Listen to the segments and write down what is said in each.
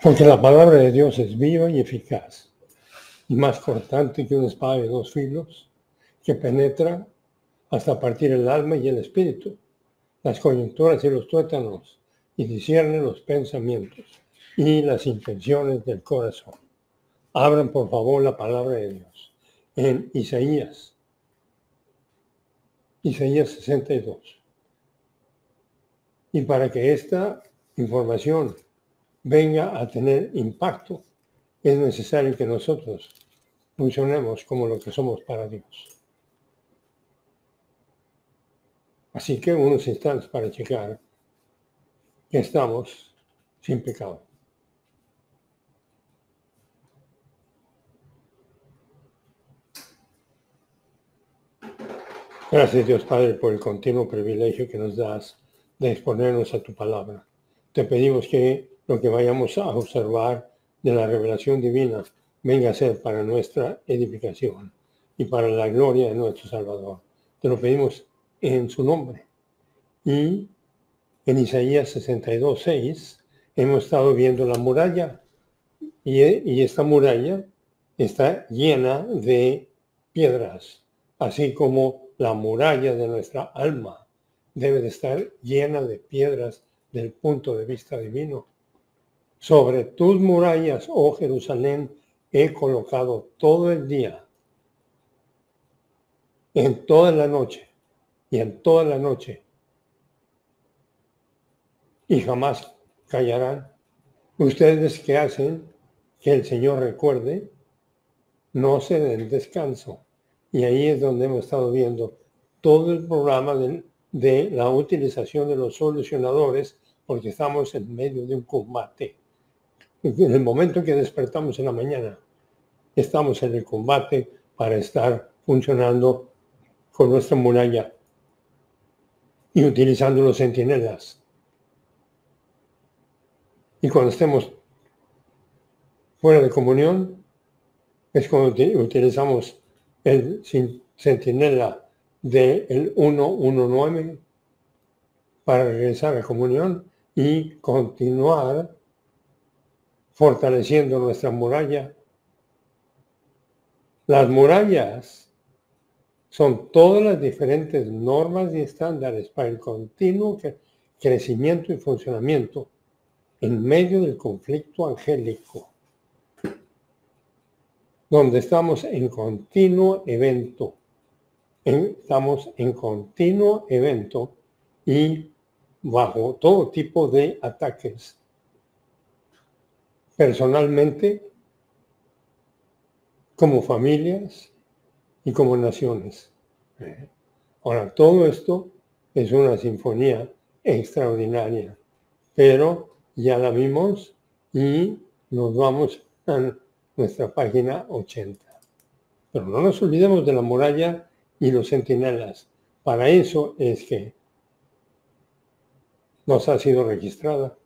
Porque la palabra de Dios es viva y eficaz, y más cortante que una espada de dos filos, que penetra hasta partir el alma y el espíritu, las coyunturas y los tuétanos, y discierne los pensamientos y las intenciones del corazón. Abran por favor la palabra de Dios en Isaías 62. Y para que esta información venga a tener impacto, es necesario que nosotros funcionemos como lo que somos para Dios. Así que unos instantes para checar que estamos sin pecado. Gracias Dios Padre por el continuo privilegio que nos das de exponernos a tu palabra. Te pedimos que lo que vayamos a observar de la revelación divina venga a ser para nuestra edificación y para la gloria de nuestro Salvador. Te lo pedimos en su nombre. Y en Isaías 62:6 hemos estado viendo la muralla y esta muralla está llena de piedras, así como la muralla de nuestra alma debe de estar llena de piedras del punto de vista divino. Sobre tus murallas, oh Jerusalén, he colocado todo el día, en toda la noche y en toda la noche, y jamás callarán. Ustedes que hacen que el Señor recuerde, no se den descanso. Y ahí es donde hemos estado viendo todo el programa de la utilización de los solucionadores, porque estamos en medio de un combate. En el momento que despertamos en la mañana, estamos en el combate para estar funcionando con nuestra muralla y utilizando los centinelas. Y cuando estemos fuera de comunión, es cuando utilizamos el centinela del 119 para regresar a comunión y continuar fortaleciendo nuestra muralla. Las murallas son todas las diferentes normas y estándares para el continuo crecimiento y funcionamiento en medio del conflicto angélico, donde estamos en continuo evento. Estamos en continuo evento y bajo todo tipo de ataques. Personalmente, como familias y como naciones. Ahora, todo esto es una sinfonía extraordinaria, pero ya la vimos y nos vamos a nuestra página 80. Pero no nos olvidemos de la muralla y los centinelas. Para eso es que nos ha sido registrada.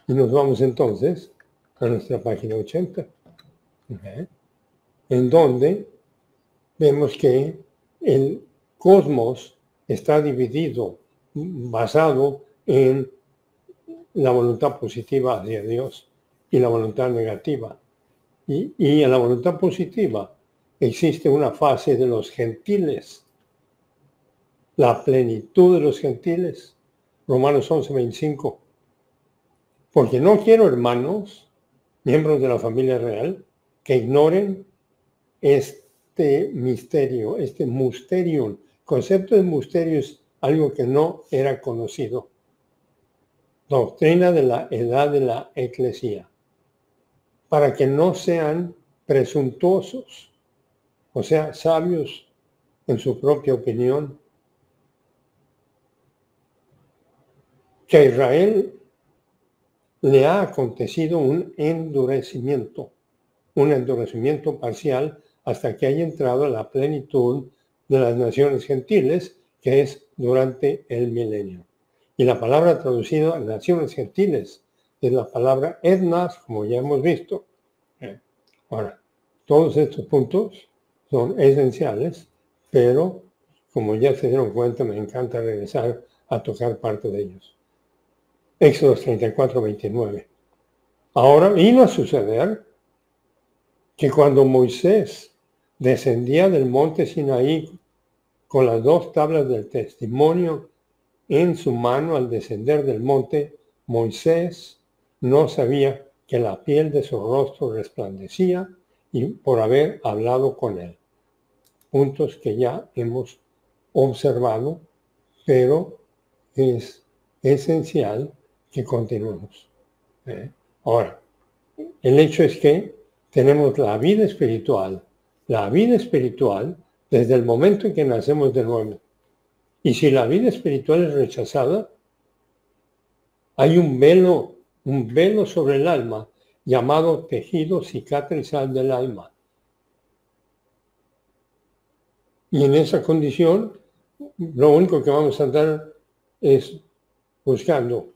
Y nos vamos entonces a nuestra página 80, en donde vemos que el cosmos está dividido, basado en la voluntad positiva hacia Dios y la voluntad negativa. Y en la voluntad positiva existe una fase de los gentiles, la plenitud de los gentiles. Romanos 11:25. Porque no quiero, hermanos, miembros de la familia real, que ignoren este misterio, este mysterium. El concepto de misterio es algo que no era conocido. Doctrina de la edad de la eclesía. Para que no sean presuntuosos, o sea, sabios en su propia opinión. Que a Israel le ha acontecido un endurecimiento parcial hasta que haya entrado a la plenitud de las naciones gentiles, que es durante el milenio. Y la palabra traducida a naciones gentiles es la palabra etnas, como ya hemos visto. Ahora, todos estos puntos son esenciales, pero como ya se dieron cuenta, me encanta regresar a tocar parte de ellos. Éxodo 34:29. Ahora vino a suceder que cuando Moisés descendía del monte Sinaí con las 2 tablas del testimonio en su mano al descender del monte, Moisés no sabía que la piel de su rostro resplandecía y por haber hablado con él. Puntos que ya hemos observado, pero es esencial que continuemos. Ahora, el hecho es que tenemos la vida espiritual desde el momento en que nacemos de nuevo. Y si la vida espiritual es rechazada, hay un velo sobre el alma llamado tejido cicatrizal del alma. Y en esa condición, lo único que vamos a andar es buscando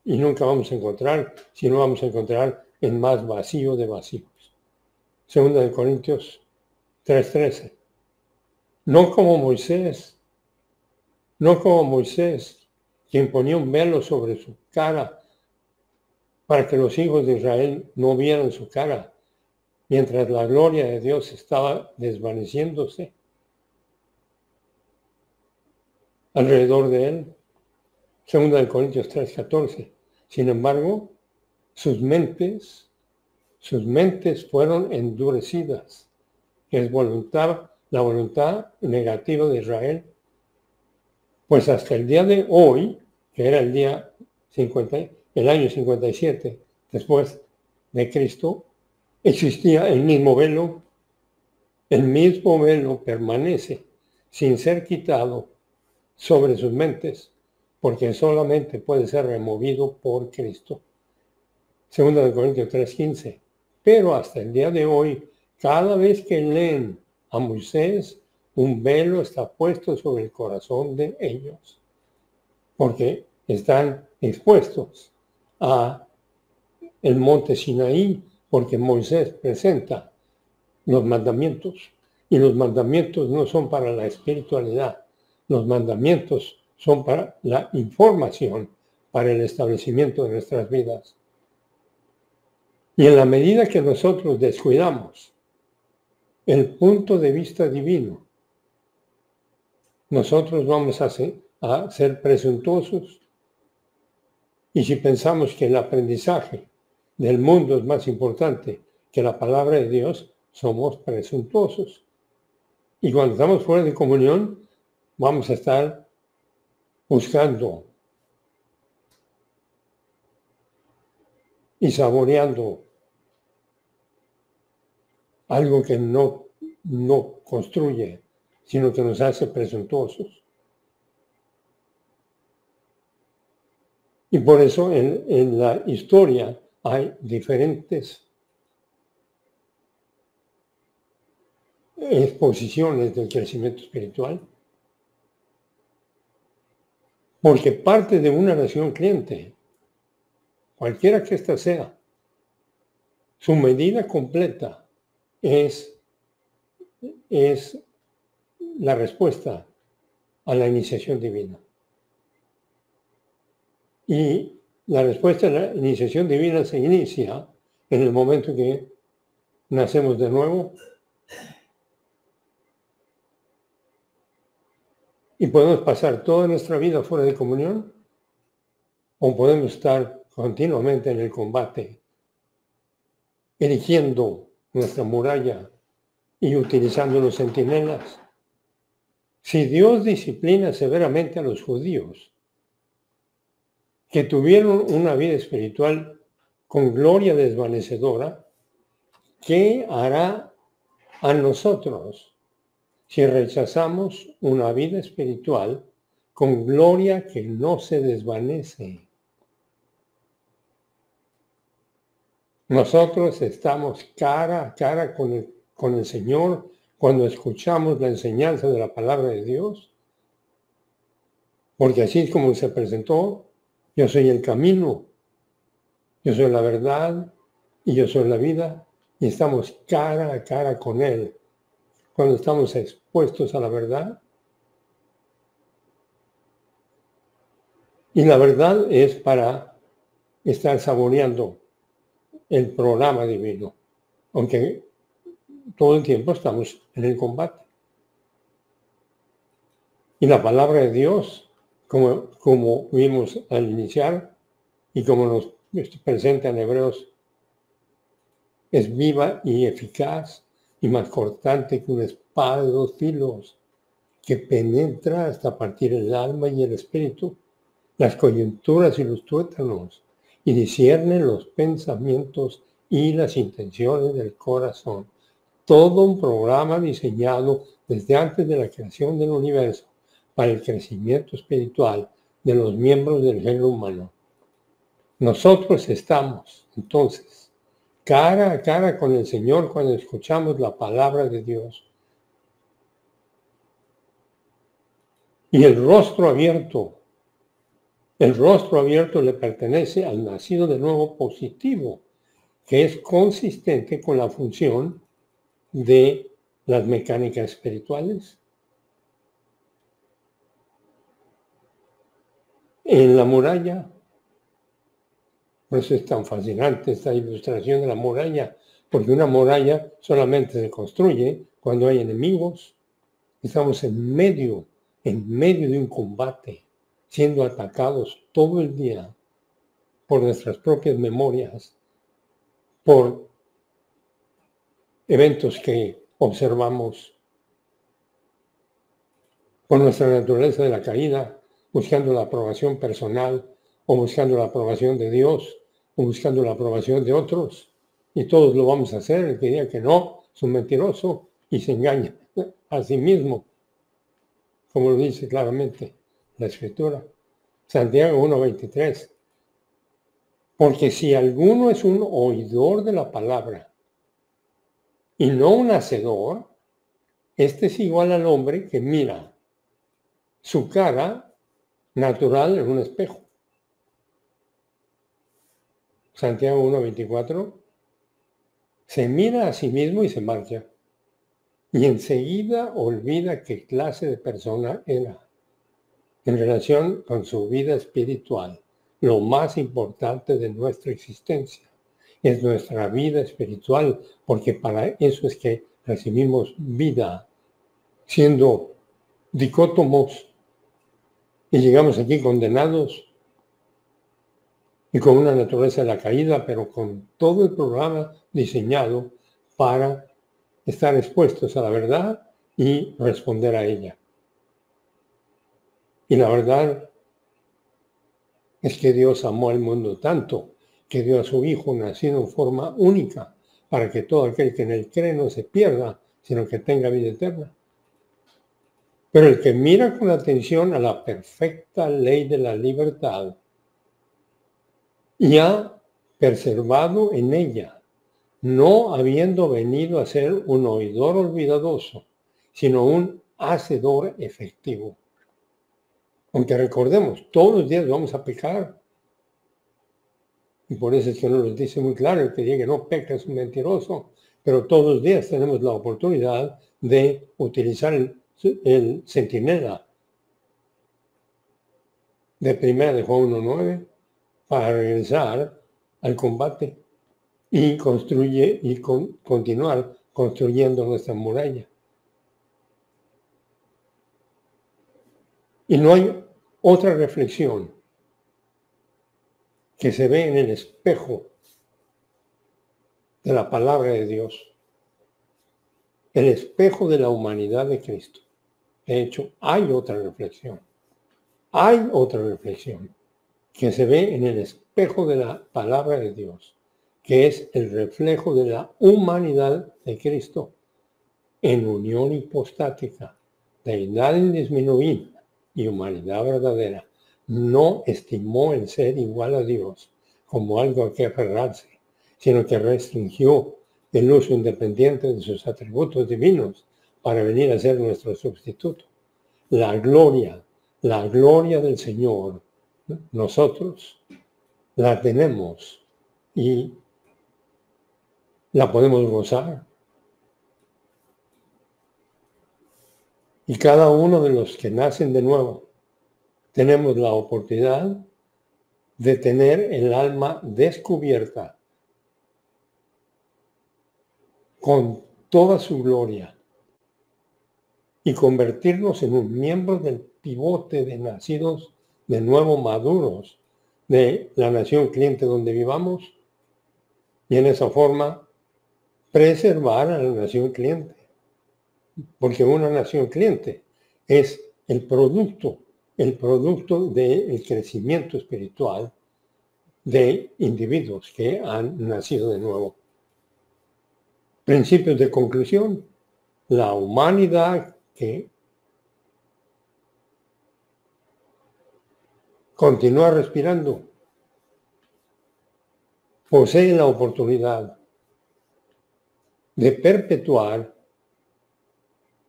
y nunca vamos a encontrar, sino vamos a encontrar en más vacío de vacíos. Segunda de Corintios 3:13. No como Moisés, quien ponía un velo sobre su cara para que los hijos de Israel no vieran su cara, mientras la gloria de Dios estaba desvaneciéndose alrededor de él. Segunda de Corintios 3:14. Sin embargo, sus mentes fueron endurecidas, que es la voluntad negativa de Israel. Pues hasta el día de hoy, que era el año 57 después de Cristo, existía el mismo velo. El mismo velo permanece sin ser quitado sobre sus mentes, porque solamente puede ser removido por Cristo. Segunda de Corintios 3:15. Pero hasta el día de hoy, cada vez que leen a Moisés, un velo está puesto sobre el corazón de ellos, porque están expuestos a el monte Sinaí, porque Moisés presenta los mandamientos, y los mandamientos no son para la espiritualidad, los mandamientos son para la información, para el establecimiento de nuestras vidas. Y en la medida que nosotros descuidamos el punto de vista divino, nosotros vamos a ser presuntuosos. Y si pensamos que el aprendizaje del mundo es más importante que la palabra de Dios, somos presuntuosos. Y cuando estamos fuera de comunión, vamos a estar buscando y saboreando algo que no construye, sino que nos hace presuntuosos. Y por eso en la historia hay diferentes exposiciones del crecimiento espiritual, porque parte de una nación cliente, cualquiera que ésta sea, su medida completa es la respuesta a la iniciación divina. Y la respuesta a la iniciación divina se inicia en el momento que nacemos de nuevo. Y podemos pasar toda nuestra vida fuera de comunión, o podemos estar continuamente en el combate, erigiendo nuestra muralla y utilizando los centinelas. Si Dios disciplina severamente a los judíos, que tuvieron una vida espiritual con gloria desvanecedora, ¿qué hará a nosotros si rechazamos una vida espiritual con gloria que no se desvanece? Nosotros estamos cara a cara con el Señor cuando escuchamos la enseñanza de la palabra de Dios, porque así es como se presentó: yo soy el camino, yo soy la verdad y yo soy la vida, y estamos cara a cara con Él cuando estamos expuestos a la verdad. Y la verdad es para estar saboreando el programa divino, aunque todo el tiempo estamos en el combate. Y la palabra de Dios, como vimos al iniciar y como nos presenta en Hebreos, es viva y eficaz y más cortante que una espada de 2 filos, que penetra hasta partir el alma y el espíritu, las coyunturas y los tuétanos, y discierne los pensamientos y las intenciones del corazón. Todo un programa diseñado desde antes de la creación del universo para el crecimiento espiritual de los miembros del género humano. Nosotros estamos, entonces, cara a cara con el Señor cuando escuchamos la palabra de Dios. Y el rostro abierto le pertenece al nacido de nuevo positivo, que es consistente con la función de las mecánicas espirituales. En la muralla, por eso es tan fascinante esta ilustración de la muralla, porque una muralla solamente se construye cuando hay enemigos. Estamos en medio de un combate, siendo atacados todo el día por nuestras propias memorias, por eventos que observamos, por nuestra naturaleza de la caída, buscando la aprobación personal o buscando la aprobación de Dios o buscando la aprobación de otros. Y todos lo vamos a hacer. El que diga que no es un mentiroso y se engaña a sí mismo, como lo dice claramente la Escritura. Santiago 1:23. Porque si alguno es un oidor de la palabra y no un hacedor, este es igual al hombre que mira su cara natural en un espejo. Santiago 1:24. Se mira a sí mismo y se marcha. Y enseguida olvida qué clase de persona era en relación con su vida espiritual. Lo más importante de nuestra existencia es nuestra vida espiritual, porque para eso es que recibimos vida, siendo dicótomos, y llegamos aquí condenados y con una naturaleza de la caída, pero con todo el programa diseñado para estar expuestos a la verdad y responder a ella. Y la verdad es que Dios amó al mundo tanto que dio a su Hijo nacido en forma única para que todo aquel que en él cree no se pierda, sino que tenga vida eterna. Pero el que mira con atención a la perfecta ley de la libertad y ha perseverado en ella, no habiendo venido a ser un oidor olvidadoso, sino un hacedor efectivo. Aunque recordemos, todos los días vamos a pecar. Y por eso es que nos lo dice muy claro, el que diga que no peca es un mentiroso. Pero todos los días tenemos la oportunidad de utilizar el centinela de 1 Juan 1:9 para regresar al combate y continuar construyendo nuestra muralla. Y no hay otra reflexión que se ve en el espejo de la palabra de Dios, el espejo de la humanidad de Cristo. De hecho, hay otra reflexión que se ve en el espejo de la palabra de Dios, que es el reflejo de la humanidad de Cristo en unión hipostática, deidad indisminuida y humanidad verdadera. No estimó el ser igual a Dios como algo a que aferrarse, sino que restringió el uso independiente de sus atributos divinos para venir a ser nuestro sustituto. La gloria del Señor, nosotros la tenemos y la podemos gozar. Y cada uno de los que nacen de nuevo, tenemos la oportunidad de tener el alma descubierta con toda su gloria y convertirnos en un miembro del pivote de nacidos de nuevo maduros de la nación cliente donde vivamos y en esa forma preservar a la nación cliente. Porque una nación cliente es el producto del crecimiento espiritual de individuos que han nacido de nuevo. Principios de conclusión. La humanidad que continúa respirando posee la oportunidad de perpetuar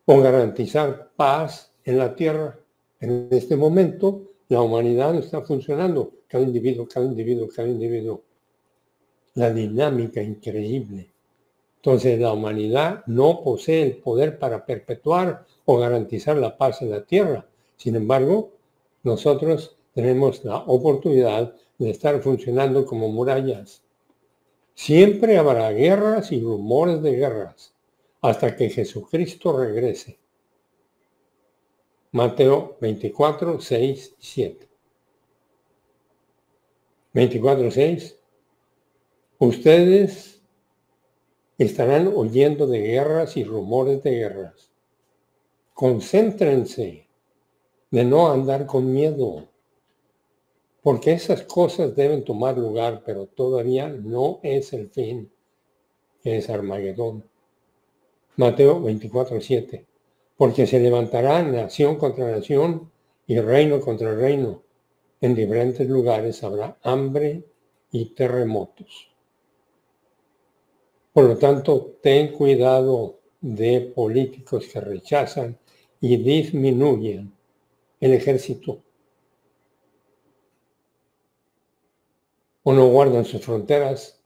o garantizar paz en la tierra. En este momento, la humanidad no está funcionando. Cada individuo. La dinámica increíble. Entonces, la humanidad no posee el poder para perpetuar o garantizar la paz en la tierra. Sin embargo, nosotros tenemos la oportunidad de estar funcionando como murallas. Siempre habrá guerras y rumores de guerras hasta que Jesucristo regrese. Mateo 24, 6 y 7. 24, 6. Ustedes estarán oyendo de guerras y rumores de guerras. Concéntrense de no andar con miedo, porque esas cosas deben tomar lugar, pero todavía no es el fin, que es Armagedón. Mateo 24, 7. Porque se levantará nación contra nación y reino contra reino. En diferentes lugares habrá hambre y terremotos. Por lo tanto, ten cuidado de políticos que rechazan y disminuyen el ejército o no guardan sus fronteras,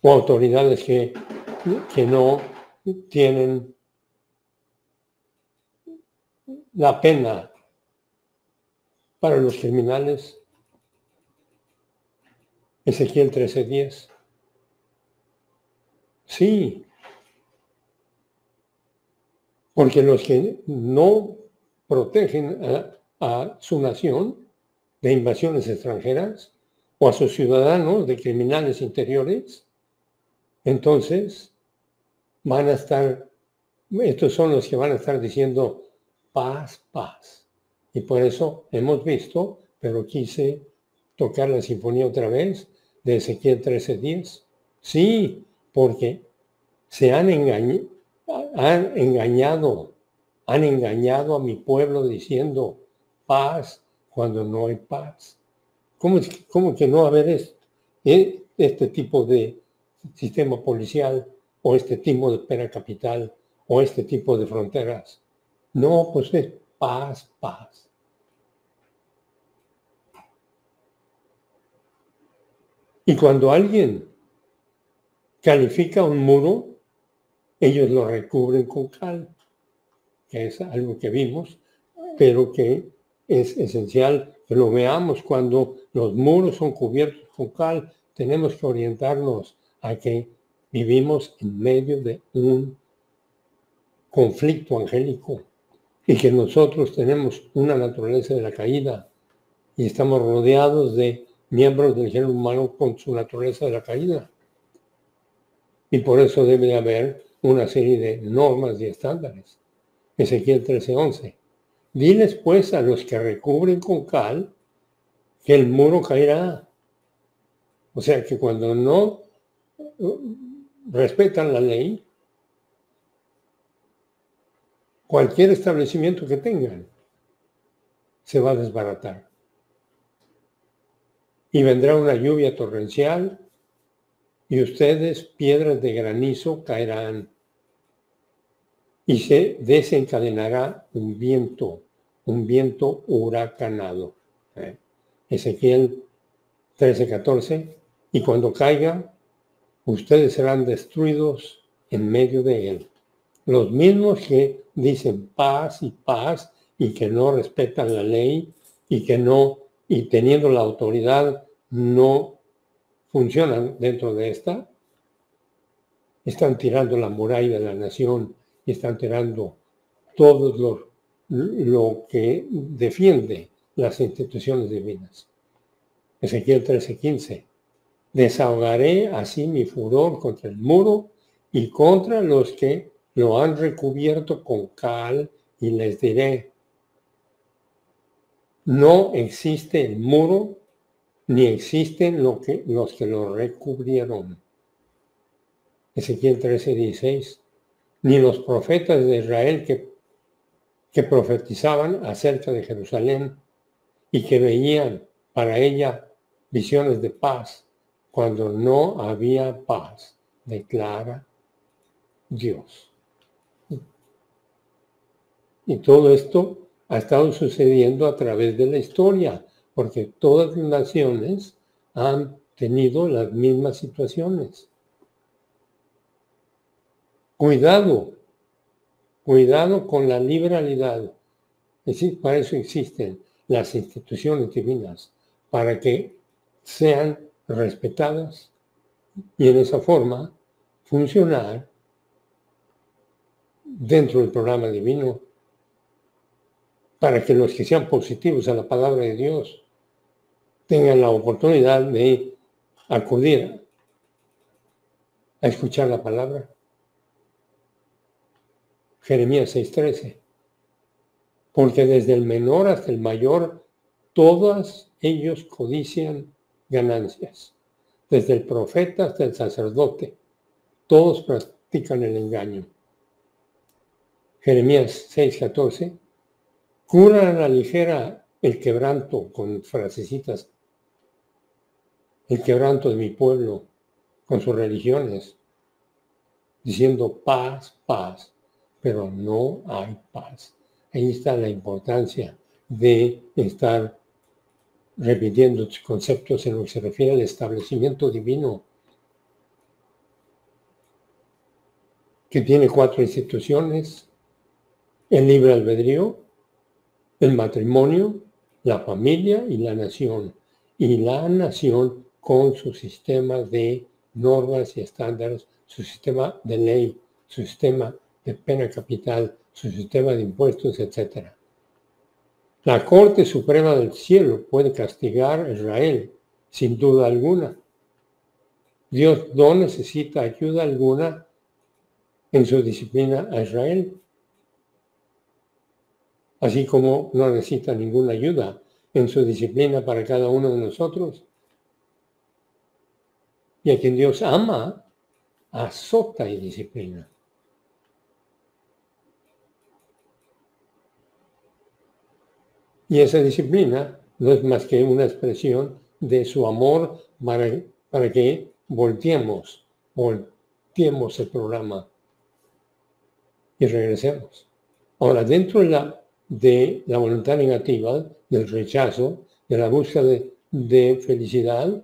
o autoridades que no tienen la pena para los criminales. Ezequiel 13:10. Sí, porque los que no protegen a su nación de invasiones extranjeras o a sus ciudadanos de criminales interiores, entonces van a estar, estos son los que van a estar diciendo paz, paz. Y por eso hemos visto, pero quise tocar la sinfonía otra vez, de Ezequiel 13:10. Sí, porque se han engañado a mi pueblo diciendo paz cuando no hay paz. ¿Cómo que no va a haber este tipo de sistema policial o este tipo de pena capital o este tipo de fronteras? No, pues es paz, paz. Y cuando alguien califica un muro, ellos lo recubren con cal, que es algo que vimos, pero que es esencial que lo veamos. Cuando los muros son cubiertos con cal, tenemos que orientarnos a que vivimos en medio de un conflicto angélico y que nosotros tenemos una naturaleza de la caída y estamos rodeados de miembros del género humano con su naturaleza de la caída. Y por eso debe de haber una serie de normas y estándares. Ezequiel 13:11. Diles pues a los que recubren con cal que el muro caerá. O sea que cuando no respetan la ley, cualquier establecimiento que tengan se va a desbaratar. Y vendrá una lluvia torrencial y ustedes, piedras de granizo, caerán. Y se desencadenará un viento huracanado. Ezequiel 13:14. Y cuando caiga, ustedes serán destruidos en medio de él. Los mismos que dicen paz y que no respetan la ley y teniendo la autoridad no funcionan dentro de esta, están tirando la muralla de la nación y están tirando todo lo que defiende las instituciones divinas. Ezequiel 13:15. Desahogaré así mi furor contra el muro y contra los que lo han recubierto con cal y les diré, no existe el muro ni existen los que lo recubrieron. Ezequiel 13:16. Ni los profetas de Israel que profetizaban acerca de Jerusalén y que veían para ella visiones de paz, cuando no había paz, declara Dios. Y todo esto ha estado sucediendo a través de la historia, porque todas las naciones han tenido las mismas situaciones. Cuidado con la liberalidad. Es decir, para eso existen las instituciones divinas, para que sean respetadas y en esa forma funcionar dentro del programa divino, para que los que sean positivos a la palabra de Dios tengan la oportunidad de acudir a escuchar la palabra. Jeremías 6:13. Porque desde el menor hasta el mayor, todos ellos codician ganancias. Desde el profeta hasta el sacerdote, todos practican el engaño. Jeremías 6:14. Cura a la ligera el quebranto, con frasecitas, el quebranto de mi pueblo, con sus religiones, diciendo paz, paz, pero no hay paz. Ahí está la importancia de estar repitiendo estos conceptos en lo que se refiere al establecimiento divino, que tiene 4 instituciones: el libre albedrío, el matrimonio, la familia y la nación. Y la nación con su sistema de normas y estándares, su sistema de ley, su sistema de pena capital, su sistema de impuestos, etc. La Corte Suprema del Cielo puede castigar a Israel, sin duda alguna. Dios no necesita ayuda alguna en su disciplina a Israel, así como no necesita ninguna ayuda en su disciplina para cada uno de nosotros. Y a quien Dios ama, azota y disciplina. Y esa disciplina no es más que una expresión de su amor para que volteemos el programa y regresemos. Ahora, dentro de la voluntad negativa, del rechazo, de la búsqueda de felicidad,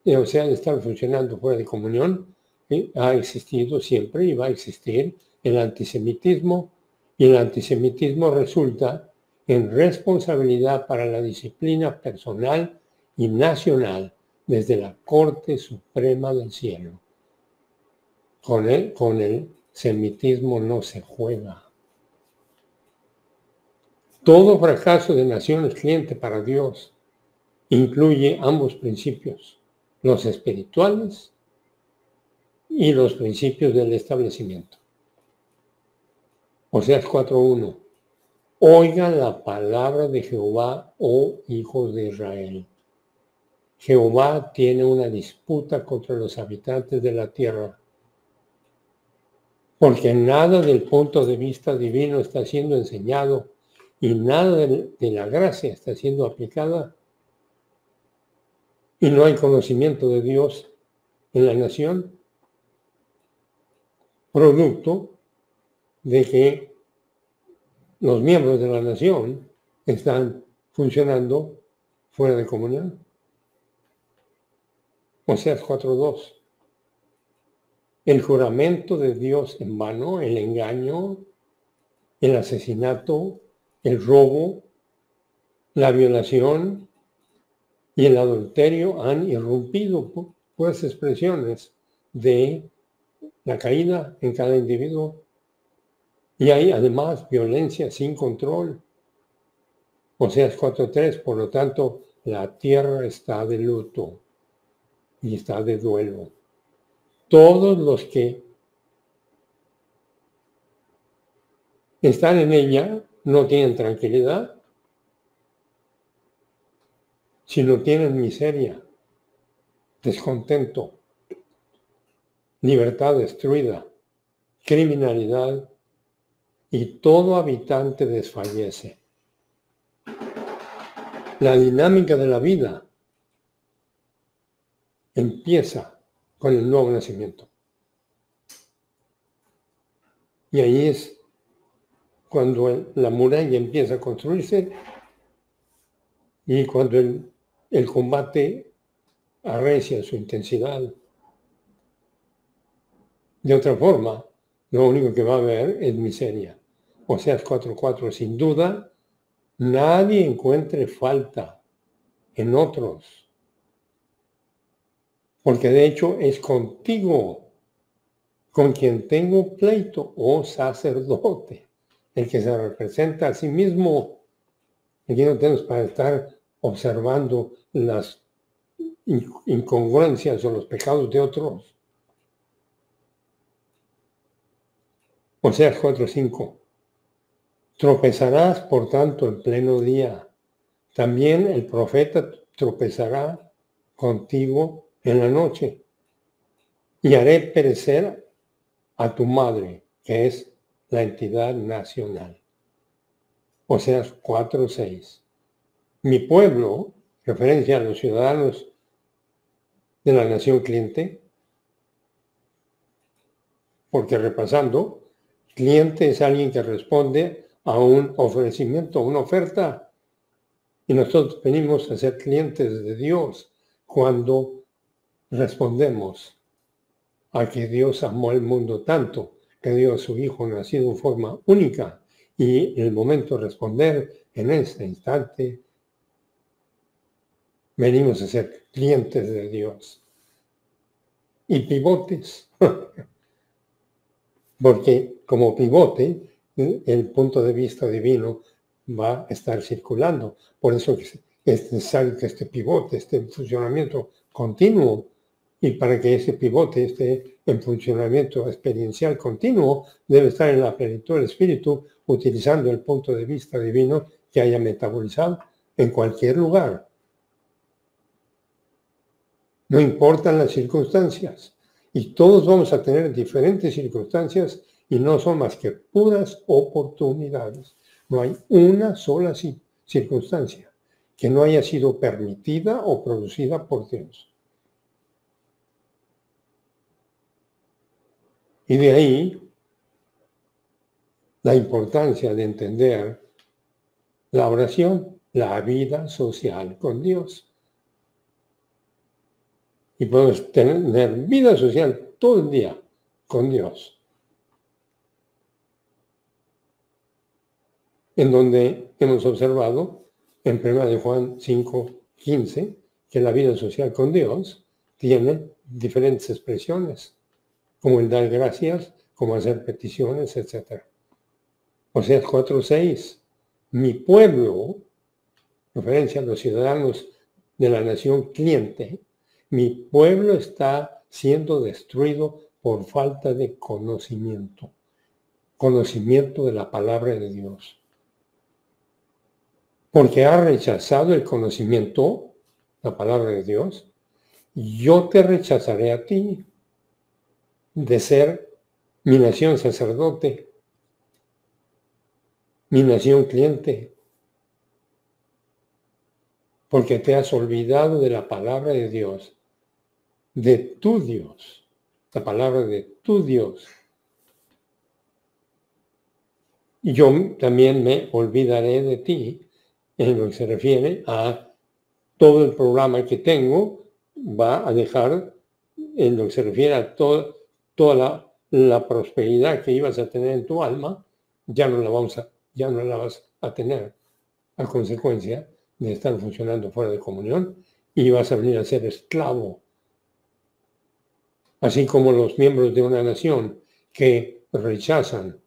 o sea, de estar funcionando fuera de comunión, ha existido siempre y va a existir el antisemitismo, y el antisemitismo resulta en responsabilidad para la disciplina personal y nacional desde la Corte Suprema del Cielo. Con el semitismo no se juega. Todo fracaso de naciones cliente para Dios incluye ambos principios, los espirituales y los principios del establecimiento. Oseas 4:1. Oigan la palabra de Jehová, oh hijos de Israel. Jehová tiene una disputa contra los habitantes de la tierra, porque nada del punto de vista divino está siendo enseñado y nada de la gracia está siendo aplicada, y no hay conocimiento de Dios en la nación, producto de que los miembros de la nación están funcionando fuera de comunión. Oseas 4:2. El juramento de Dios en vano, el engaño, el asesinato, el robo, la violación y el adulterio han irrumpido, pues, expresiones de la caída en cada individuo. Y hay además violencia sin control. Oseas 4:3, por lo tanto, la tierra está de luto y está de duelo. Todos los que están en ella no tienen tranquilidad, sino tienen miseria, descontento, libertad destruida, criminalidad, y todo habitante desfallece. La dinámica de la vida empieza con el nuevo nacimiento. Y ahí es cuando la muralla empieza a construirse y cuando el combate arrecia su intensidad. De otra forma, lo único que va a haber es miseria. Oseas 4:4, sin duda, nadie encuentre falta en otros, porque de hecho es contigo con quien tengo pleito, oh sacerdote, el que se representa a sí mismo. Aquí no tenemos para estar observando las incongruencias o los pecados de otros. Oseas 4:5. Tropezarás, por tanto, en pleno día. También el profeta tropezará contigo en la noche. Y haré perecer a tu madre, que es la entidad nacional. Oseas 4:6. Mi pueblo, referencia a los ciudadanos de la nación cliente, porque repasando, cliente es alguien que responde a un ofrecimiento, a una oferta, y nosotros venimos a ser clientes de Dios cuando respondemos a que Dios amó al mundo tanto que dio a su Hijo nacido en forma única, y en el momento de responder en este instante venimos a ser clientes de Dios y pivotes, porque como pivote el punto de vista divino va a estar circulando. Por eso es necesario que este pivote esté en funcionamiento continuo, y para que ese pivote esté en funcionamiento experiencial continuo, debe estar en la plenitud del Espíritu, utilizando el punto de vista divino que haya metabolizado en cualquier lugar. No importan las circunstancias. Y todos vamos a tener diferentes circunstancias y no son más que puras oportunidades. No hay una sola circunstancia que no haya sido permitida o producida por Dios. Y de ahí la importancia de entender la oración, la vida social con Dios. Y podemos tener vida social todo el día con Dios. En donde hemos observado en 1 Juan 5:15 que la vida social con Dios tiene diferentes expresiones, como el dar gracias, como hacer peticiones, etc. Oseas 4:6, mi pueblo, referencia a los ciudadanos de la nación cliente, mi pueblo está siendo destruido por falta de conocimiento de la palabra de Dios. Porque ha rechazado el conocimiento, la palabra de Dios, yo te rechazaré a ti de ser mi nación sacerdote, mi nación cliente, porque te has olvidado de la palabra de Dios, de tu Dios, la palabra de tu Dios. Y yo también me olvidaré de ti en lo que se refiere a todo el programa que tengo, va a dejar en lo que se refiere a toda la prosperidad que ibas a tener en tu alma, ya no la vas a tener a consecuencia de estar funcionando fuera de comunión, y vas a venir a ser esclavo así como los miembros de una nación que rechazan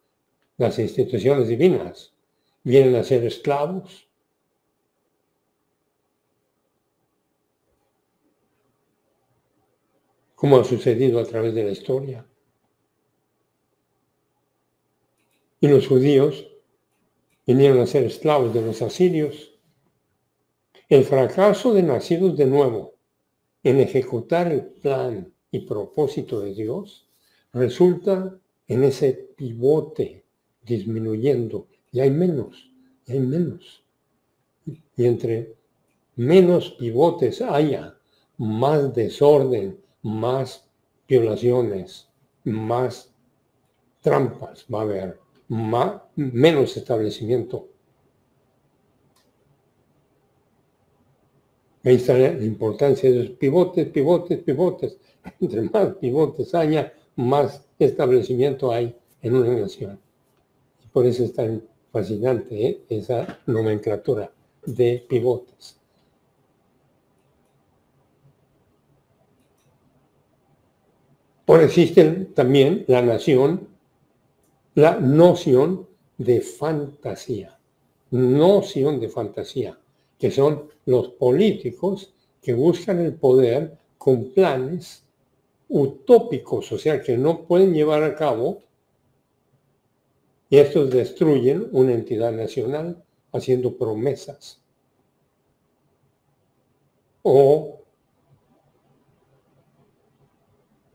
las instituciones divinas vienen a ser esclavos. Como ha sucedido a través de la historia. Y los judíos vinieron a ser esclavos de los asirios. El fracaso de nacidos de nuevo en ejecutar el plan y propósito de Dios resulta en ese pivote disminuyendo. Y hay menos, y hay menos. Y entre menos pivotes haya, más desorden, más violaciones, más trampas va a haber, menos establecimiento. Ahí está la importancia de los pivotes, pivotes, pivotes. Entre más pivotes haya, más establecimiento hay en una nación. Y por eso es tan fascinante esa nomenclatura de pivotes. Por existe también la noción de fantasía. Noción de fantasía, que son los políticos que buscan el poder con planes utópicos, o sea, que no pueden llevar a cabo, y estos destruyen una entidad nacional haciendo promesas o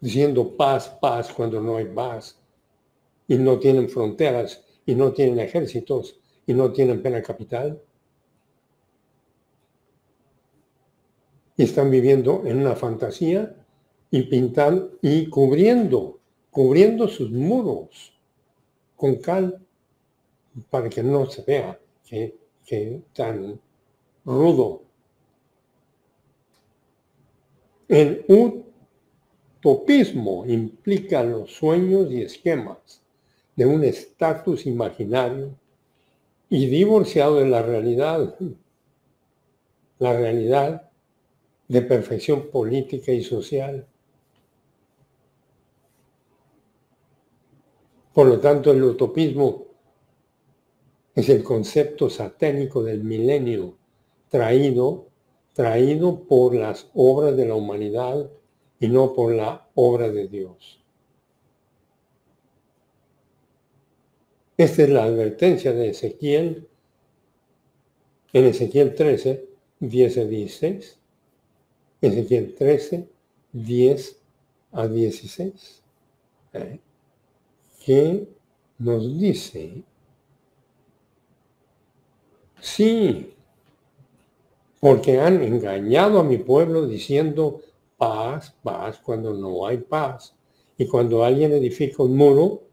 diciendo paz, paz cuando no hay paz, y no tienen fronteras, y no tienen ejércitos, y no tienen pena capital. Y están viviendo en una fantasía y pintando y cubriendo sus muros con cal para que no se vea que tan rudo. El utopismo implica los sueños y esquemas de un estatus imaginario y divorciado de la realidad de perfección política y social. Por lo tanto, el utopismo es el concepto satánico del milenio traído por las obras de la humanidad y no por la obra de Dios. Esta es la advertencia de Ezequiel, en Ezequiel 13, 10 a 16. Ezequiel 13, 10 a 16. Que nos dice, sí, porque han engañado a mi pueblo diciendo paz, paz, cuando no hay paz. Y cuando alguien edifica un muro,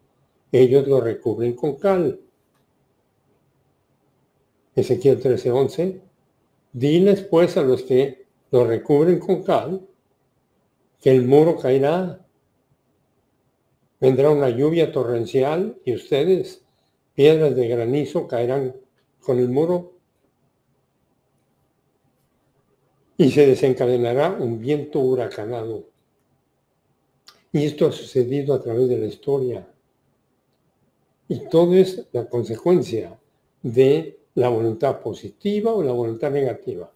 ellos lo recubren con cal. Ezequiel 13:11. Diles pues a los que lo recubren con cal que el muro caerá. Vendrá una lluvia torrencial y ustedes, piedras de granizo, caerán con el muro. Y se desencadenará un viento huracanado. Y esto ha sucedido a través de la historia. Y todo es la consecuencia de la voluntad positiva o la voluntad negativa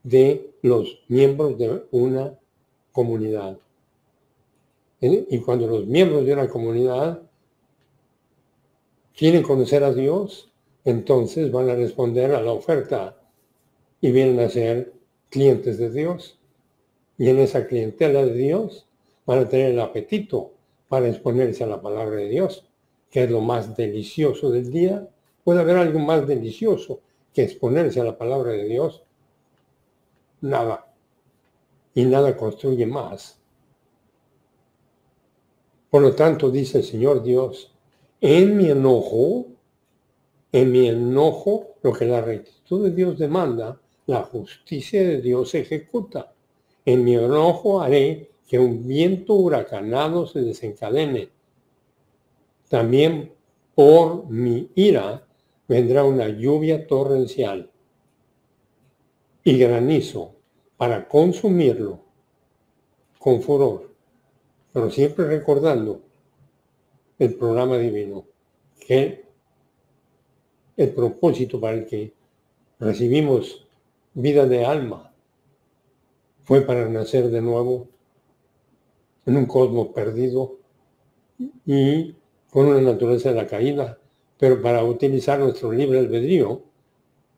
de los miembros de una comunidad. Y cuando los miembros de una comunidad quieren conocer a Dios, entonces van a responder a la oferta y vienen a ser clientes de Dios. Y en esa clientela de Dios van a tener el apetito para exponerse a la palabra de Dios, que es lo más delicioso del día. ¿Puede haber algo más delicioso que exponerse a la palabra de Dios? Nada. Y nada construye más. Por lo tanto, dice el Señor Dios, en mi enojo, lo que la rectitud de Dios demanda, la justicia de Dios se ejecuta. En mi enojo haré que un viento huracanado se desencadene. También por mi ira vendrá una lluvia torrencial y granizo para consumirlo con furor. pero siempre recordando el programa divino, que el propósito para el que recibimos vida de alma fue para nacer de nuevo en un cosmos perdido y con una naturaleza de la caída, pero para utilizar nuestro libre albedrío,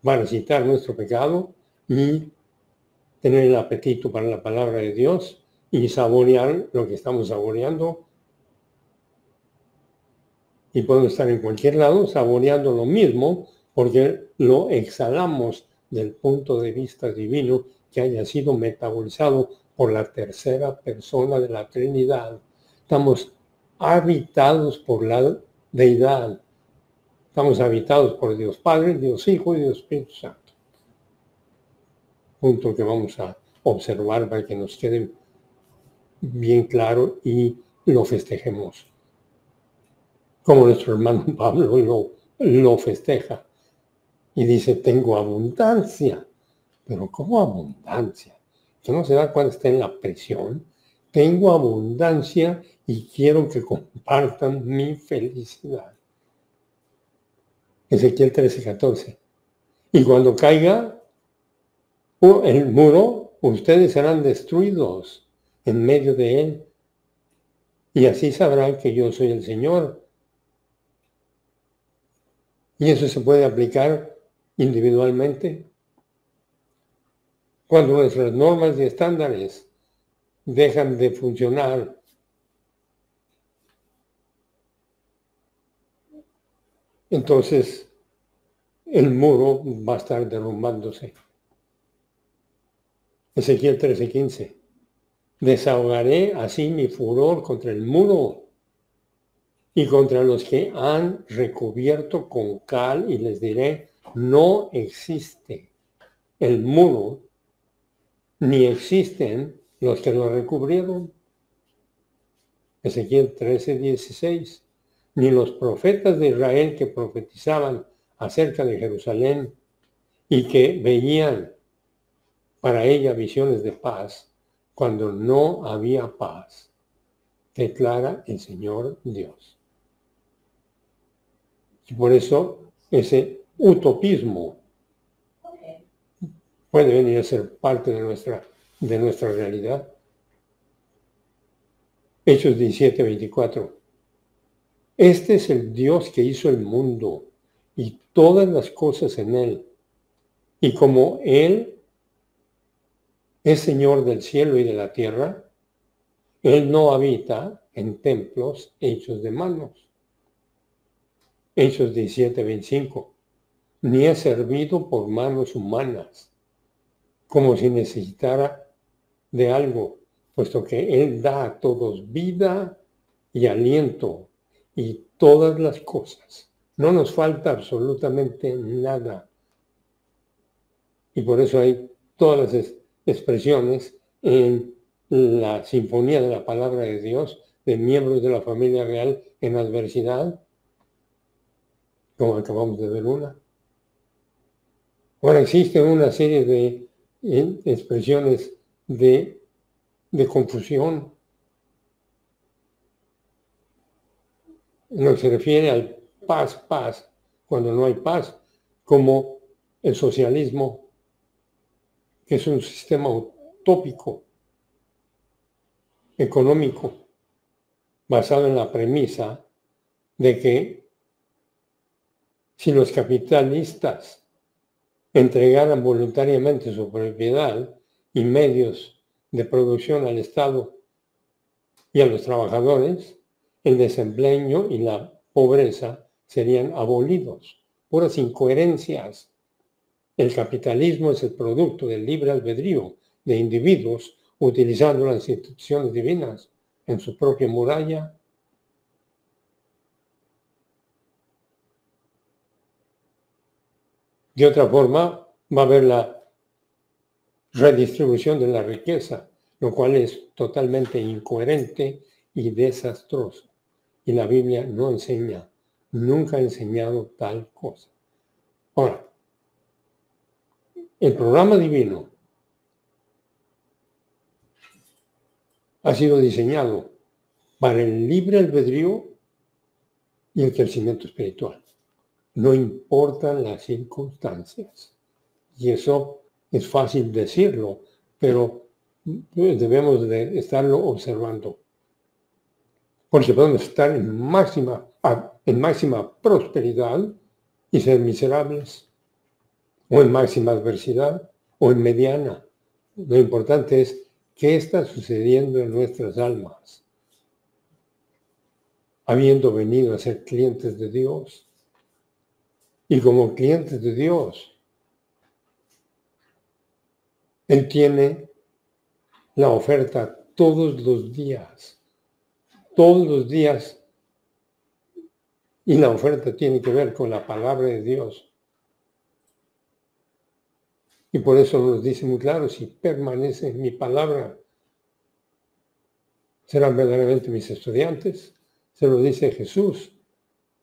para citar nuestro pecado y tener el apetito para la palabra de Dios y saborear lo que estamos saboreando. Y podemos estar en cualquier lado saboreando lo mismo porque lo exhalamos del punto de vista divino que haya sido metabolizado por la tercera persona de la Trinidad. Estamos habitados por la deidad. Estamos habitados por Dios Padre, Dios Hijo y Dios Espíritu Santo. Punto que vamos a observar para que nos quede bien claro y lo festejemos. Como nuestro hermano Pablo lo festeja y dice, tengo abundancia. Pero ¿cómo abundancia? ¿Que no se da cuando está en la prisión? Tengo abundancia y quiero que compartan mi felicidad. Ezequiel 13:14. Y cuando caiga el muro, ustedes serán destruidos en medio de él. Y así sabrán que yo soy el Señor. Y eso se puede aplicar individualmente. Cuando nuestras normas y estándares dejan de funcionar, entonces el muro va a estar derrumbándose. Ezequiel 13:15. Desahogaré así mi furor contra el muro y contra los que han recubierto con cal y les diré, no existe el muro, ni existen los que lo recubrieron. Ezequiel 13:16. Ni los profetas de Israel que profetizaban acerca de Jerusalén y que veían para ella visiones de paz, cuando no había paz, declara el Señor Dios. Y por eso ese utopismo puede venir a ser parte de nuestra realidad. Hechos 17:24. Este es el Dios que hizo el mundo y todas las cosas en él. Y como Él es Señor del cielo y de la tierra, Él no habita en templos hechos de manos. Hechos 17:25. Ni es servido por manos humanas, como si necesitara de algo, puesto que Él da a todos vida y aliento y todas las cosas. No nos falta absolutamente nada. Y por eso hay todas las expresiones en la sinfonía de la palabra de Dios de miembros de la familia real en adversidad, como acabamos de ver una. Ahora existe una serie de expresiones de confusión en lo que se refiere al paz, cuando no hay paz, como el socialismo, que es un sistema utópico, económico, basado en la premisa de que si los capitalistas entregaran voluntariamente su propiedad y medios de producción al Estado y a los trabajadores, el desempleo y la pobreza serían abolidos. Puras incoherencias. El capitalismo es el producto del libre albedrío de individuos utilizando las instituciones divinas en su propia muralla. De otra forma, va a haber la redistribución de la riqueza, lo cual es totalmente incoherente y desastroso. Y la Biblia no enseña, nunca ha enseñado tal cosa. Ahora, el programa divino ha sido diseñado para el libre albedrío y el crecimiento espiritual. No importan las circunstancias. Y eso es fácil decirlo, pero debemos de estarlo observando. Porque podemos estar en máxima prosperidad y ser miserables, o en máxima adversidad, o en mediana. Lo importante es qué está sucediendo en nuestras almas, habiendo venido a ser clientes de Dios. Y como clientes de Dios, Él tiene la oferta todos los días, y la oferta tiene que ver con la palabra de Dios. Y por eso nos dice muy claro, si permanece en mi palabra, serán verdaderamente mis estudiantes. Se lo dice Jesús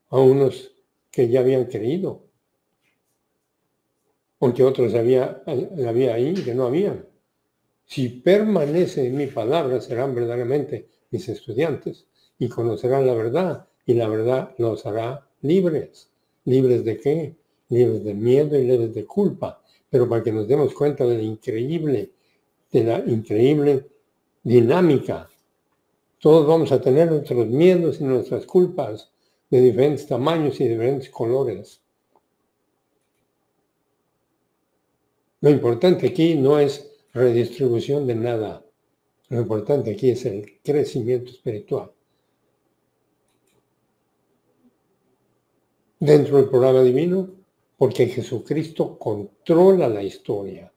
a unos que ya habían creído, aunque otros había ahí que no habían. Si permanece en mi palabra, serán verdaderamente mis estudiantes y conocerán la verdad, y la verdad los hará libres. ¿Libres de qué? Libres de miedo y libres de culpa. Pero para que nos demos cuenta de la increíble dinámica. Todos vamos a tener nuestros miedos y nuestras culpas de diferentes tamaños y de diferentes colores. Lo importante aquí no es redistribución de nada. Lo importante aquí es el crecimiento espiritual. Dentro del programa divino, porque Jesucristo controla la historia.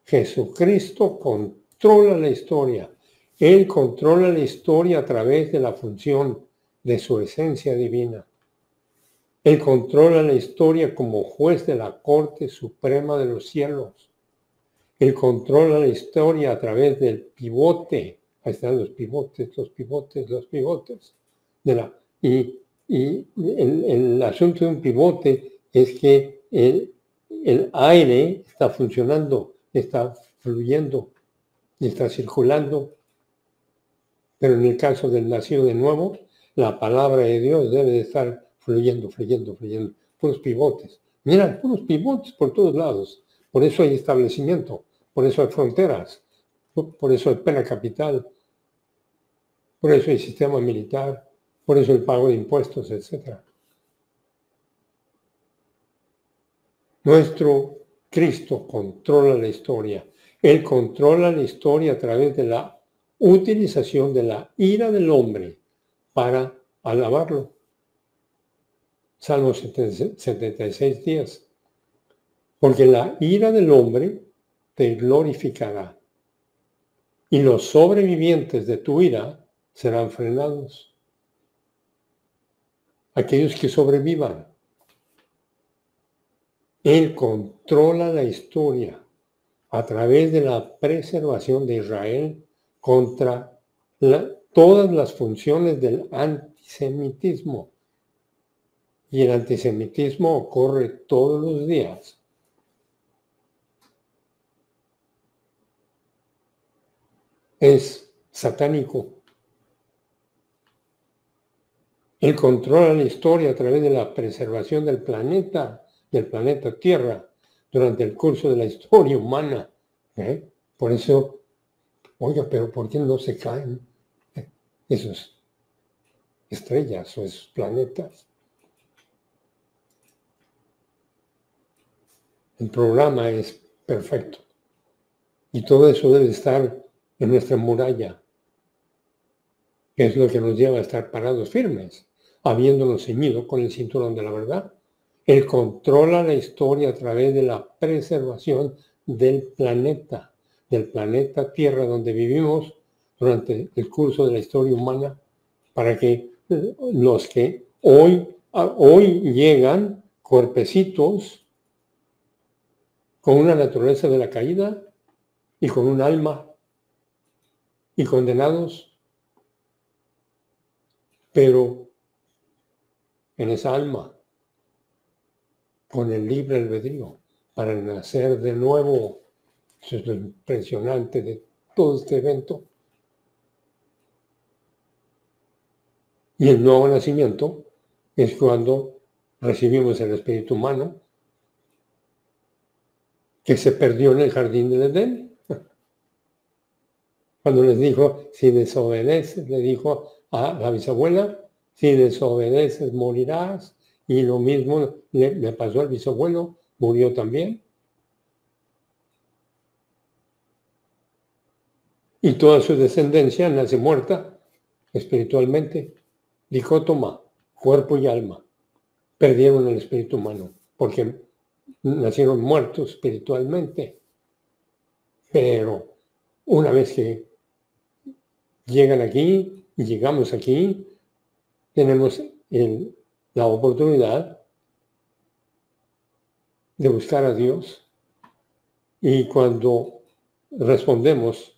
Jesucristo controla la historia. Él controla la historia a través de la función de su esencia divina. Él controla la historia como juez de la Corte Suprema de los cielos. Él controla la historia a través del pivote. Ahí están los pivotes. Y el asunto de un pivote es que el aire está funcionando, está fluyendo y está circulando. Pero en el caso del nacido de nuevo, la palabra de Dios debe de estar fluyendo. Puros pivotes. Mira, puros pivotes por todos lados. Por eso hay establecimiento, por eso hay fronteras, por eso hay pena capital, por eso hay sistema militar, por eso el pago de impuestos, etc. Nuestro Cristo controla la historia. Él controla la historia a través de la utilización de la ira del hombre para alabarlo. Salmo 76, 10. Porque la ira del hombre te glorificará, y los sobrevivientes de tu ira serán frenados. Aquellos que sobrevivan. Él controla la historia a través de la preservación de Israel contra todas las funciones del antisemitismo. Y el antisemitismo ocurre todos los días. Es satánico. Él controla la historia a través de la preservación del planeta Tierra, durante el curso de la historia humana. Por eso, oiga, pero ¿por qué no se caen esas estrellas o esos planetas? El programa es perfecto. Y todo eso debe estar en nuestra muralla, que es lo que nos lleva a estar parados firmes, habiéndonos ceñido con el cinturón de la verdad. Él controla la historia a través de la preservación del planeta Tierra, donde vivimos durante el curso de la historia humana, para que los que hoy llegan cuerpecitos con una naturaleza de la caída y con un alma y condenados, pero en esa alma, con el libre albedrío, para nacer de nuevo. Eso es lo impresionante de todo este evento. Y el nuevo nacimiento es cuando recibimos el espíritu humano que se perdió en el jardín del Edén. Cuando les dijo, si desobedeces, le dijo a la bisabuela, si desobedeces morirás. Y lo mismo le pasó al bisabuelo, murió también. Y toda su descendencia nace muerta espiritualmente, dicótoma, cuerpo y alma. Perdieron el espíritu humano porque nacieron muertos espiritualmente. Pero una vez que llegan aquí y llegamos aquí, tenemos la oportunidad de buscar a Dios. Y cuando respondemos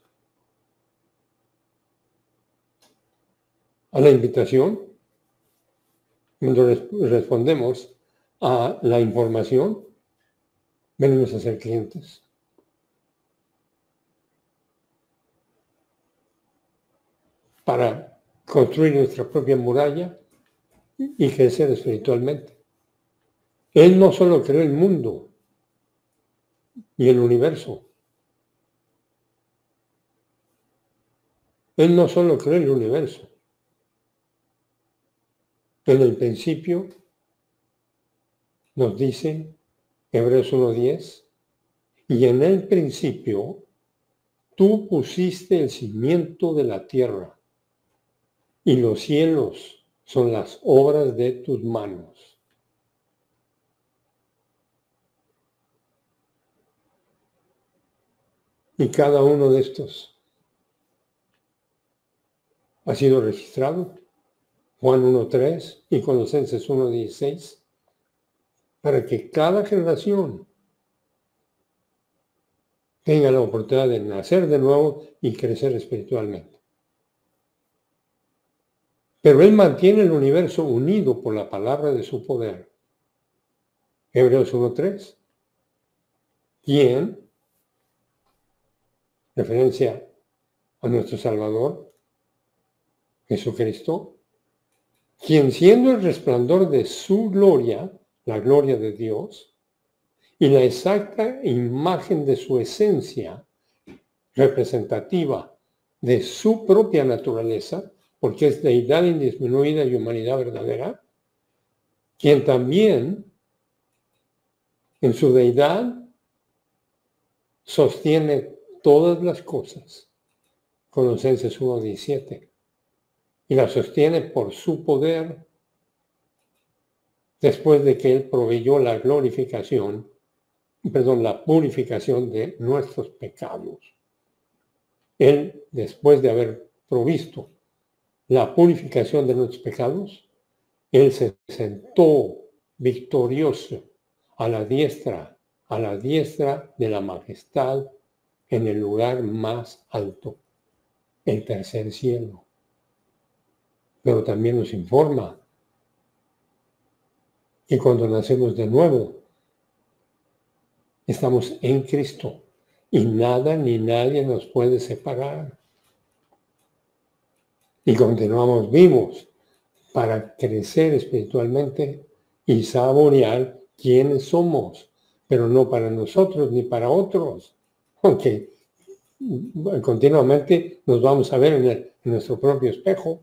a la invitación, cuando respondemos a la información, venimos a ser clientes. Para construir nuestra propia muralla y crecer espiritualmente. Él no solo creó el mundo y el universo. Él no solo creó el universo. En el principio nos dice Hebreos 1:10, y en el principio tú pusiste el cimiento de la tierra y los cielos son las obras de tus manos. Y cada uno de estos ha sido registrado, Juan 1:3 y Colosenses 1:16, para que cada generación tenga la oportunidad de nacer de nuevo y crecer espiritualmente. Pero Él mantiene el universo unido por la palabra de su poder. Hebreos 1:3. ¿Quién? Referencia a nuestro Salvador, Jesucristo, quien siendo el resplandor de su gloria, la gloria de Dios, y la exacta imagen de su esencia, representativa de su propia naturaleza, porque es deidad indisminuida y humanidad verdadera, quien también en su deidad sostiene todas las cosas, Colosenses 1:17, y la sostiene por su poder después de que Él proveyó la purificación de nuestros pecados. Él, después de haber provisto la purificación de nuestros pecados, Él se sentó victorioso a la diestra de la majestad en el lugar más alto, el tercer cielo. Pero también nos informa que cuando nacemos de nuevo, estamos en Cristo y nada ni nadie nos puede separar. Y continuamos vivos para crecer espiritualmente y saborear quiénes somos, pero no para nosotros ni para otros, aunque continuamente nos vamos a ver en nuestro propio espejo.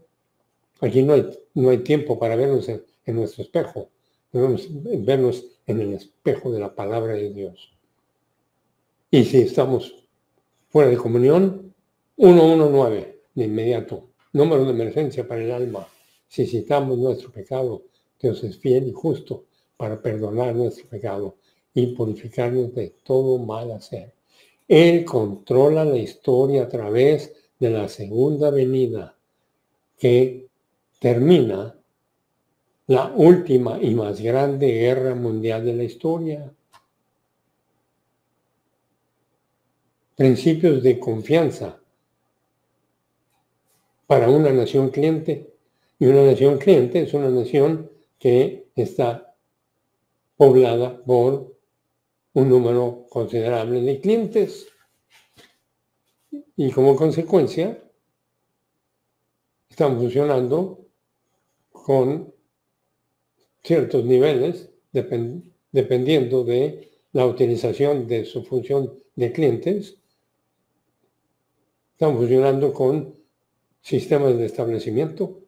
Aquí no hay tiempo para vernos en nuestro espejo, debemos vernos en el espejo de la palabra de Dios. Y si estamos fuera de comunión, 119 de inmediato, número de emergencia para el alma. Si citamos nuestro pecado, Dios es fiel y justo para perdonar nuestro pecado y purificarnos de todo mal hacer. Él controla la historia a través de la segunda venida, que termina la última y más grande guerra mundial de la historia. Principios de confianza para una nación cliente. Y una nación cliente es una nación que está poblada por un número considerable de clientes. Y como consecuencia, están funcionando con ciertos niveles, dependiendo de la utilización de su función de clientes. Están funcionando con sistemas de establecimiento,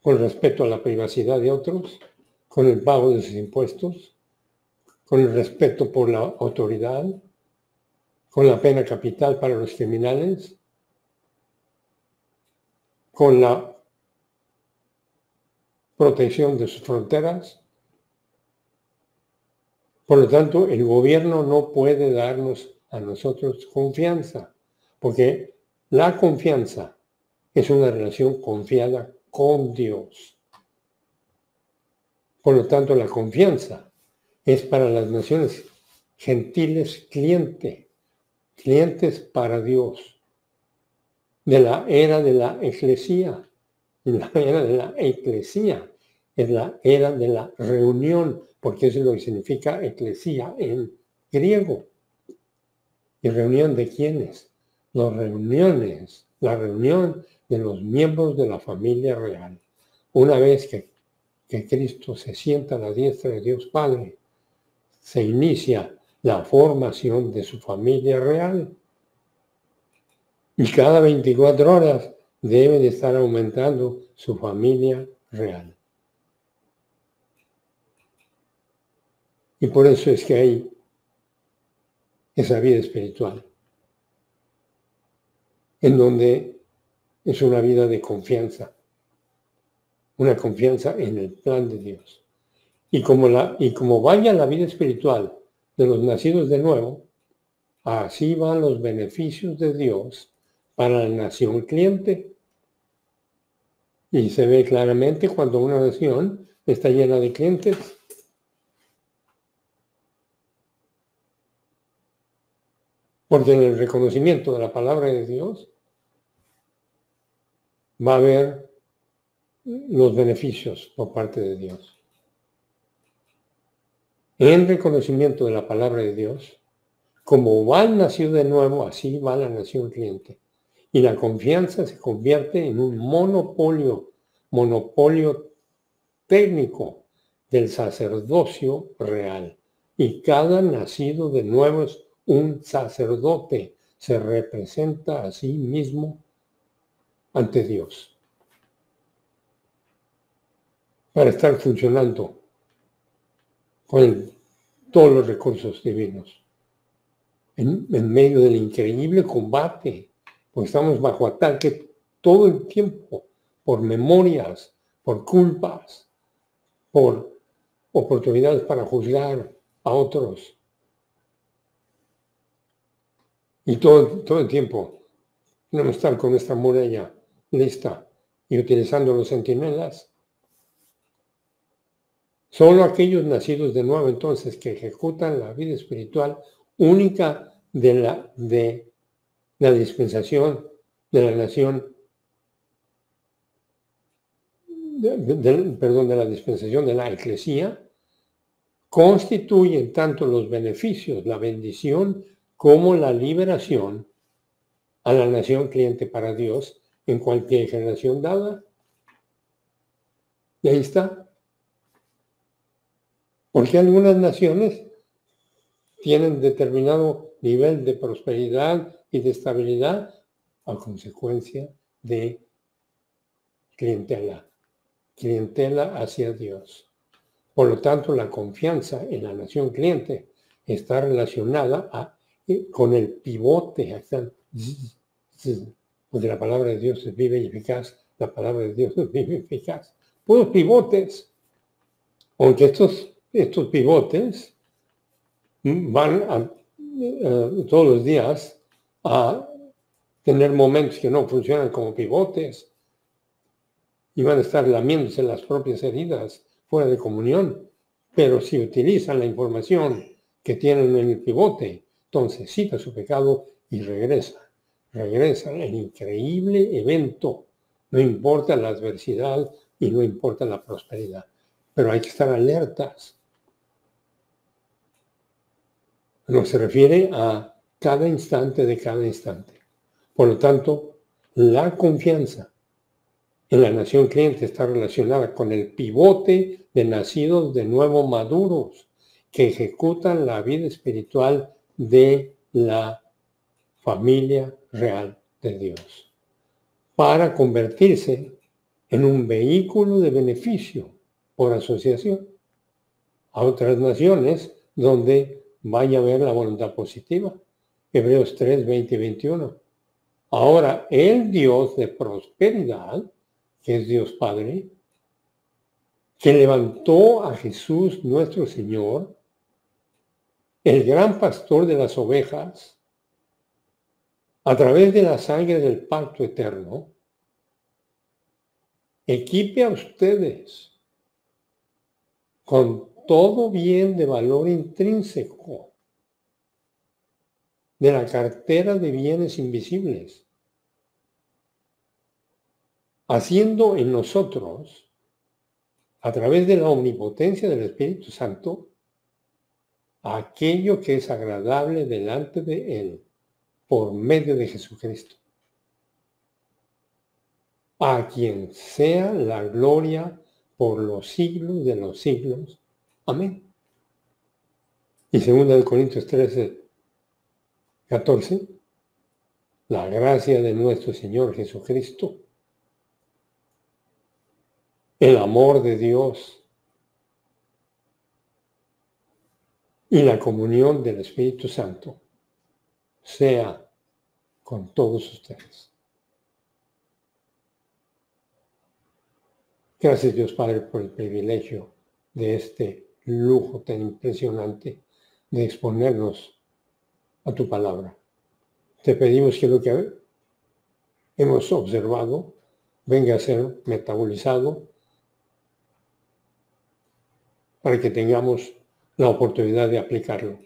con respeto a la privacidad de otros, con el pago de sus impuestos, con el respeto por la autoridad, con la pena capital para los criminales, con la protección de sus fronteras. Por lo tanto, el gobierno no puede darnos a nosotros confianza, porque la confianza es una relación confiada con Dios. Por lo tanto, la confianza es para las naciones gentiles clientes para Dios, de la era de la eclesía. Y la era de la eclesía es la era de la reunión, porque eso es lo que significa eclesía en griego. ¿Y reunión de quiénes? La reunión de los miembros de la familia real. Una vez que Cristo se sienta a la diestra de Dios Padre, se inicia la formación de su familia real. Y cada 24 horas debe de estar aumentando su familia real. Y por eso es que hay esa vida espiritual, en donde es una vida de confianza, una confianza en el plan de Dios. Y como vaya la vida espiritual de los nacidos de nuevo, así van los beneficios de Dios para la nación cliente. Y se ve claramente cuando una nación está llena de clientes. Porque en el reconocimiento de la palabra de Dios va a haber los beneficios por parte de Dios. En reconocimiento de la palabra de Dios, como va el nacido de nuevo, así va la nación cliente. Y la confianza se convierte en un monopolio técnico del sacerdocio real. Y cada nacido de nuevo es un sacerdote, se representa a sí mismo ante Dios para estar funcionando con todos los recursos divinos en medio del increíble combate, porque estamos bajo ataque todo el tiempo por memorias, por culpas, por oportunidades para juzgar a otros. Y todo el tiempo tenemos que estar con esta muralla lista y utilizando los centinelas. Solo aquellos nacidos de nuevo entonces que ejecutan la vida espiritual única de la dispensación de la nación, de la dispensación de la eclesía, constituyen tanto los beneficios, la bendición, como la liberación a la nación cliente para Dios en cualquier generación dada. Y ahí está. Porque algunas naciones tienen determinado nivel de prosperidad y de estabilidad a consecuencia de clientela hacia Dios. Por lo tanto, la confianza en la nación cliente está relacionada con el pivote, porque la palabra de Dios es viva y eficaz, la palabra de Dios es viva y eficaz. Puros pivotes, aunque estos pivotes van todos los días a tener momentos que no funcionan como pivotes y van a estar lamiéndose las propias heridas fuera de comunión. Pero si utilizan la información que tienen en el pivote, entonces cita su pecado y regresa el increíble evento. No importa la adversidad y no importa la prosperidad, pero hay que estar alertas. No se refiere a cada instante de cada instante. Por lo tanto, la confianza en la nación cliente está relacionada con el pivote de nacidos de nuevo maduros que ejecutan la vida espiritual de la familia real de Dios para convertirse en un vehículo de beneficio por asociación a otras naciones donde vaya a haber la voluntad positiva. Hebreos 3, 20 y 21. Ahora, el Dios de prosperidad, que es Dios Padre, que levantó a Jesús nuestro Señor, el gran pastor de las ovejas, a través de la sangre del pacto eterno, equipe a ustedes con todo bien de valor intrínseco de la cartera de bienes invisibles, haciendo en nosotros, a través de la omnipotencia del Espíritu Santo, aquello que es agradable delante de Él, por medio de Jesucristo, a quien sea la gloria por los siglos de los siglos. Amén. Y 2 Corintios 13, 14, la gracia de nuestro Señor Jesucristo, el amor de Dios y la comunión del Espíritu Santo sea con todos ustedes. Gracias, Dios Padre, por el privilegio de este lujo tan impresionante de exponernos a tu palabra. Te pedimos que lo que hemos observado venga a ser metabolizado para que tengamos la oportunidad de aplicarlo.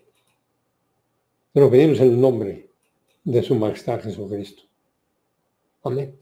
Te lo pedimos en el nombre de su Majestad Jesucristo. Amén.